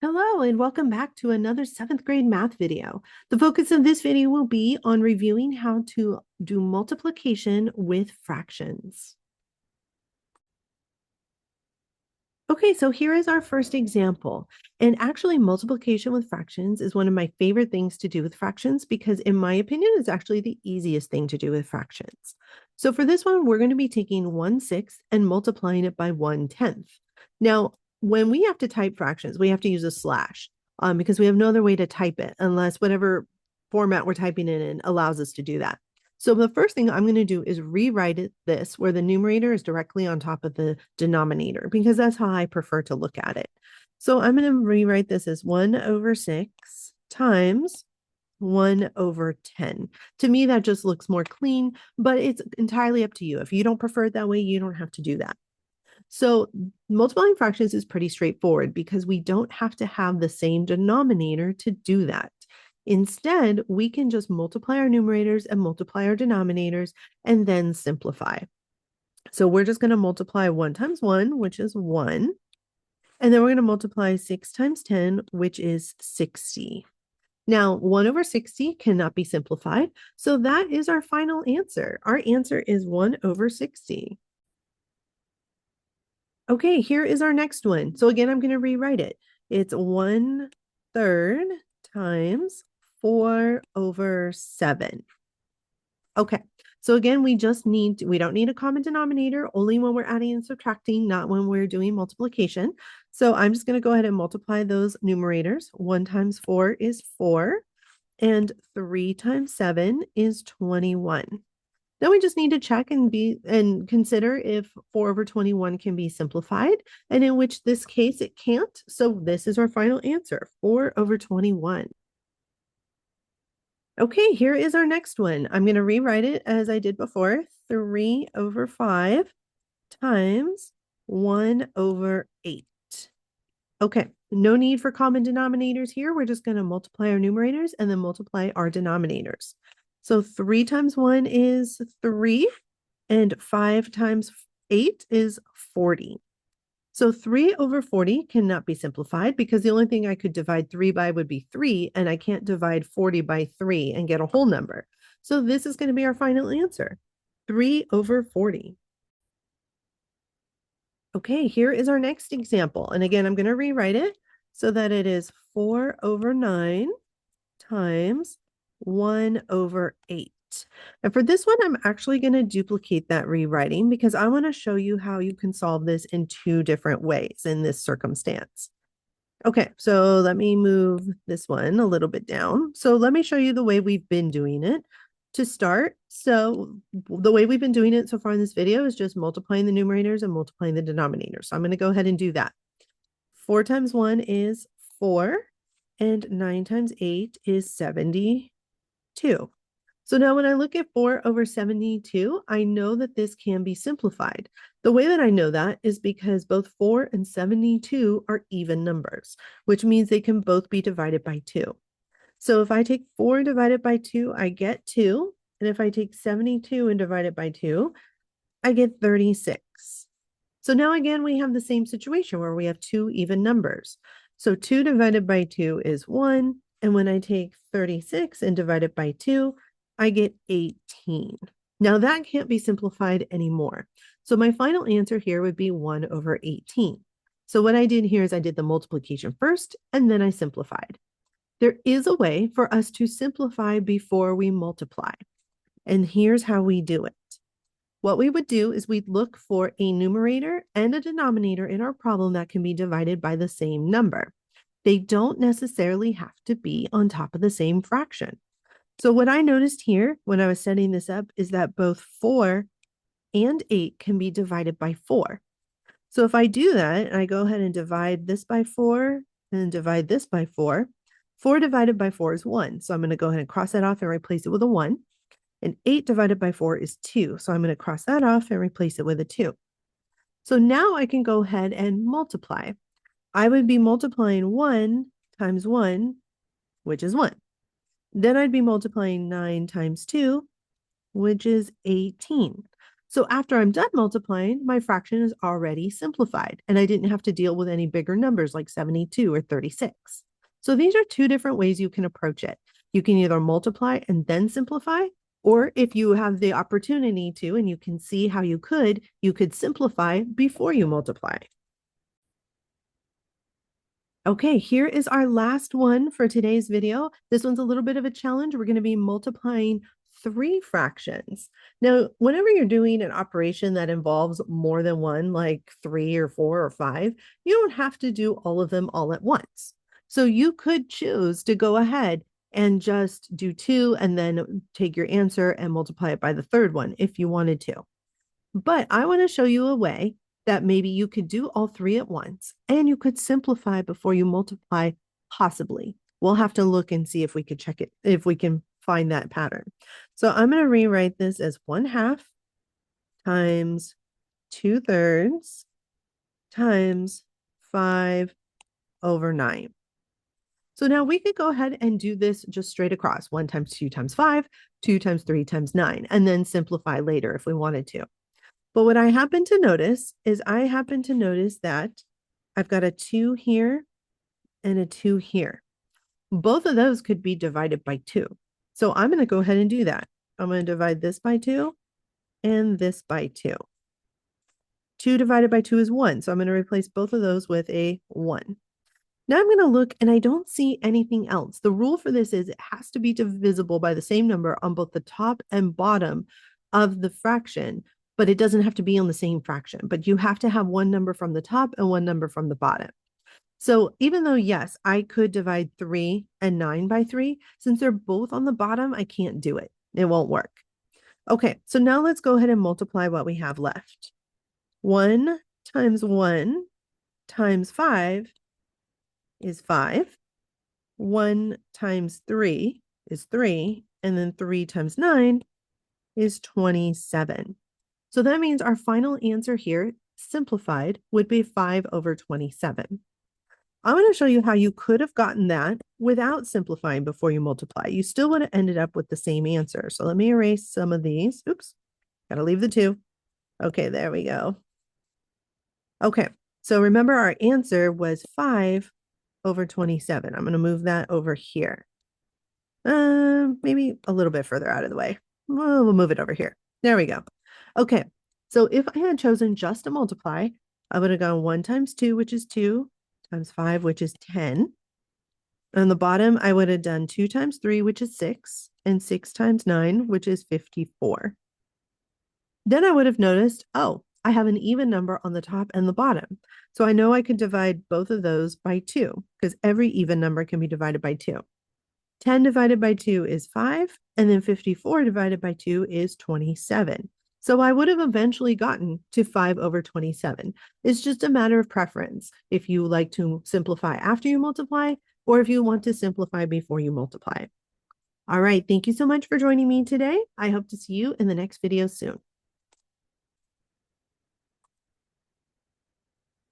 Hello and welcome back to another 7th grade math video. The focus of this video will be on reviewing how to do multiplication with fractions. Okay, so here is our first example. And actually, multiplication with fractions is one of my favorite things to do with fractions because, in my opinion, it's actually the easiest thing to do with fractions. So for this one, we're going to be taking 1/6 and multiplying it by 1/10. Now, when we have to type fractions, we have to use a slash because we have no other way to type it unless whatever format we're typing it in allows us to do that. So the first thing I'm going to do is rewrite this where the numerator is directly on top of the denominator because that's how I prefer to look at it. So I'm going to rewrite this as 1/6 times 1/10. To me, that just looks more clean, but it's entirely up to you. If you don't prefer it that way, you don't have to do that. So multiplying fractions is pretty straightforward because we don't have to have the same denominator to do that. Instead, we can just multiply our numerators and multiply our denominators and then simplify. So we're just going to multiply 1 times 1, which is 1. And then we're going to multiply 6 times 10, which is 60. Now, 1/60 cannot be simplified. So that is our final answer. Our answer is 1/60. Okay, here is our next one. So again, I'm going to rewrite it. It's 1/3 times 4/7. Okay, so again, we don't need a common denominator, only when we're adding and subtracting, not when we're doing multiplication. So I'm just going to go ahead and multiply those numerators. 1 times 4 is 4, and 3 times 7 is 21. Then we just need to check and consider if 4/21 can be simplified, and in which this case it can't. So this is our final answer, 4/21. Okay, here is our next one. I'm going to rewrite it as I did before. 3/5 times 1/8. Okay, no need for common denominators here. We're just going to multiply our numerators and then multiply our denominators. So 3 times 1 is 3, and 5 times 8 is 40. So 3/40 cannot be simplified because the only thing I could divide 3 by would be 3, and I can't divide 40 by 3 and get a whole number. So this is going to be our final answer, 3/40. Okay, here is our next example. And again, I'm going to rewrite it so that it is 4/9 times 1/8. And for this one, I'm actually going to duplicate that rewriting because I want to show you how you can solve this in two different ways in this circumstance. Okay, so let me move this one a little bit down. So let me show you the way we've been doing it. To start, so the way we've been doing it so far in this video is just multiplying the numerators and multiplying the denominators. So I'm going to go ahead and do that. 4 times 1 is 4, and 9 times 8 is 72. So now when I look at 4/72, I know that this can be simplified. The way that I know that is because both 4 and 72 are even numbers, which means they can both be divided by 2. So if I take 4 divided by 2, I get 2. And if I take 72 and divide it by 2, I get 36. So now again, we have the same situation where we have two even numbers. So 2 divided by 2 is 1. And when I take 36 and divide it by 2, I get 18. Now that can't be simplified anymore. So my final answer here would be 1/18. So what I did here is I did the multiplication first, and then I simplified. There is a way for us to simplify before we multiply. And here's how we do it. What we would do is we'd look for a numerator and a denominator in our problem that can be divided by the same number. They don't necessarily have to be on top of the same fraction. So what I noticed here when I was setting this up is that both 4 and 8 can be divided by 4. So if I do that, and I go ahead and divide this by 4 and divide this by 4, 4 divided by 4 is 1. So I'm going to go ahead and cross that off and replace it with a 1. And 8 divided by 4 is 2. So I'm going to cross that off and replace it with a 2. So now I can go ahead and multiply. I would be multiplying 1 times 1, which is 1. Then I'd be multiplying 9 times 2, which is 18. So after I'm done multiplying, my fraction is already simplified, and I didn't have to deal with any bigger numbers like 72 or 36. So these are two different ways you can approach it. You can either multiply and then simplify, or if you have the opportunity to, and you can see how you could simplify before you multiply. Okay, here is our last one for today's video. This one's a little bit of a challenge. We're going to be multiplying three fractions. Now, whenever you're doing an operation that involves more than one, like 3 or 4 or 5, you don't have to do all of them all at once. So you could choose to go ahead and just do 2 and then take your answer and multiply it by the third one if you wanted to. But I want to show you a way that maybe you could do all three at once and you could simplify before you multiply, possibly. We'll have to look and see if we could check it, if we can find that pattern. So I'm going to rewrite this as 1/2 times 2/3 times 5/9. So now we could go ahead and do this just straight across. 1 times 2 times 5, 2 times 3 times 9, and then simplify later if we wanted to. But what I happen to notice is that I've got a 2 here and a 2 here. Both of those could be divided by 2. So I'm going to go ahead and do that. I'm going to divide this by 2 and this by 2. 2 divided by 2 is 1. So I'm going to replace both of those with a 1. Now I'm going to look and I don't see anything else. The rule for this is it has to be divisible by the same number on both the top and bottom of the fraction, but it doesn't have to be on the same fraction. But you have to have one number from the top and one number from the bottom. So even though, yes, I could divide 3 and 9 by 3, since they're both on the bottom, I can't do it. It won't work. Okay, so now let's go ahead and multiply what we have left. 1 times 1 times 5 is 5. 1 times 3 is 3. And then 3 times 9 is 27. So that means our final answer here, simplified, would be 5/27. I'm going to show you how you could have gotten that without simplifying before you multiply. You still would have ended up with the same answer. So let me erase some of these. Oops, got to leave the 2. Okay, there we go. Okay, so remember our answer was 5/27. I'm going to move that over here. Maybe a little bit further out of the way. We'll move it over here. There we go. Okay, so if I had chosen just to multiply, I would have gone 1 times 2, which is 2, times 5, which is 10. On the bottom, I would have done 2 times 3, which is 6, and 6 times 9, which is 54. Then I would have noticed, oh, I have an even number on the top and the bottom. So I know I could divide both of those by 2, because every even number can be divided by 2. 10 divided by 2 is 5, and then 54 divided by 2 is 27. So I would have eventually gotten to 5/27. It's just a matter of preference if you like to simplify after you multiply, or if you want to simplify before you multiply. All right, thank you so much for joining me today. I hope to see you in the next video soon.